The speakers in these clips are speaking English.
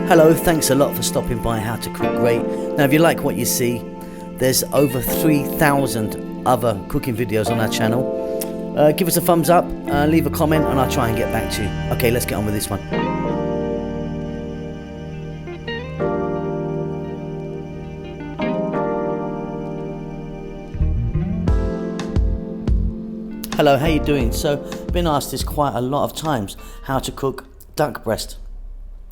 Hello, thanks a lot for stopping by How to Cook Great. Now if you like what you see, there's over 3,000 other cooking videos on our channel. Give us a thumbs up, leave a comment and I'll try and get back to you. Okay, let's get on with this one. Hello, how you doing? So, been asked this quite a lot of times, how to cook duck breast.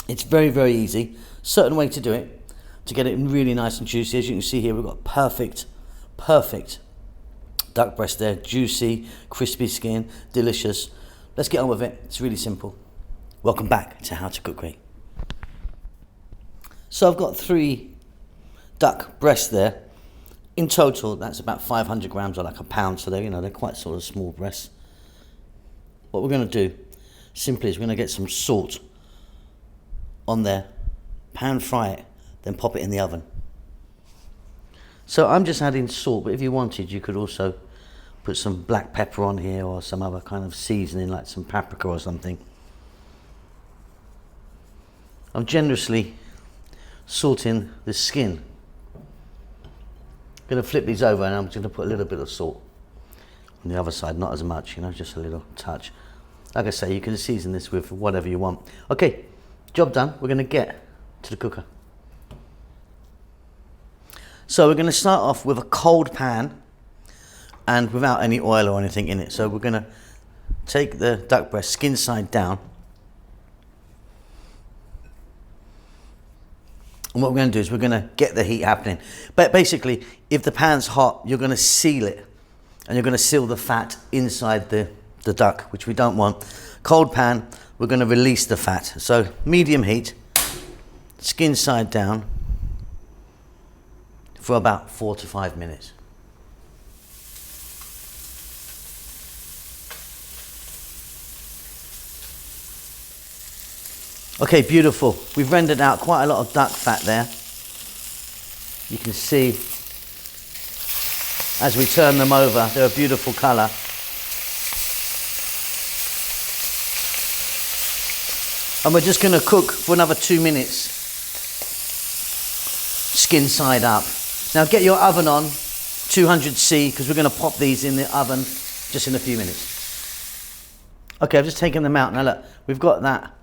It's very, very easy. Certain way to do it, to get it really nice and juicy. As you can see here, we've got perfect duck breast there. Juicy, crispy skin, delicious. Let's get on with it. It's really simple. Welcome back to How to Cook Great. So I've got 3 duck breasts there. In total, that's about 500 grams or like a pound. So they're quite sort of small breasts. What we're going to do simply is we're going to get some salt on there, pan fry it, then pop it in the oven. So I'm just adding salt, but if you wanted, you could also put some black pepper on here or some other kind of seasoning like some paprika or something. I'm generously salting the skin. I'm going to flip these over and I'm just going to put a little bit of salt on the other side, not as much, just a little touch. Like I say, you can season this with whatever you want. Okay, job done. We're going to get to the cooker. So we're going to start off with a cold pan and without any oil or anything in it. So we're going to take the duck breast skin side down. And what we're going to do is we're going to get the heat happening. But basically, if the pan's hot, you're going to seal it. And you're going to seal the fat inside the duck, which we don't want. Cold pan, we're going to release the fat. So medium heat, skin side down for about 4 to 5 minutes. Okay, beautiful. We've rendered out quite a lot of duck fat there. You can see as we turn them over, they're a beautiful colour. And we're just going to cook for another 2 minutes, skin side up. Now get your oven on 200°C because we're going to pop these in the oven just in a few minutes. Okay, I've just taken them out. Now look, we've got that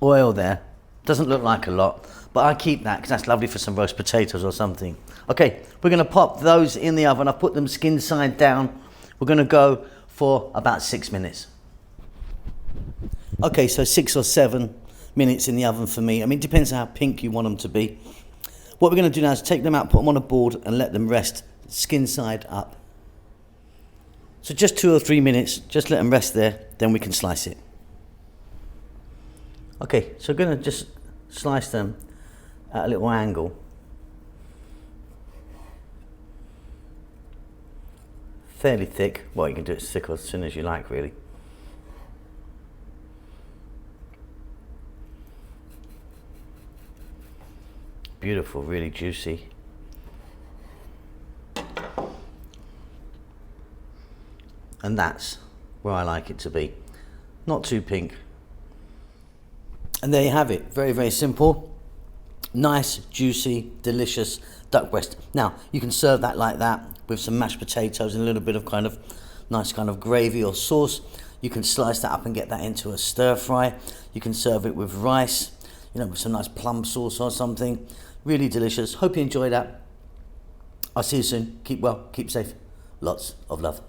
oil there. Doesn't look like a lot, but I keep that because that's lovely for some roast potatoes or something. Okay, we're going to pop those in the oven. I've put them skin side down. We're going to go for about 6 minutes. Okay, so 6 or 7 minutes in the oven for me. I mean, it depends on how pink you want them to be. What we're going to do now is take them out, put them on a board and let them rest skin side up. So just 2 or 3 minutes, just let them rest there, then we can slice it. Okay, so we're going to just slice them at a little angle. Fairly thick. Well, you can do it thick or as thin as you like, really. Beautiful, really juicy. And that's where I like it to be. Not too pink. And there you have it. Very, very simple. Nice, juicy, delicious duck breast. Now, you can serve that like that with some mashed potatoes and a little bit of kind of nice kind of gravy or sauce. You can slice that up and get that into a stir fry. You can serve it with rice, with some nice plum sauce or something. Really delicious. Hope you enjoy that. I'll see you soon. Keep well, keep safe. Lots of love.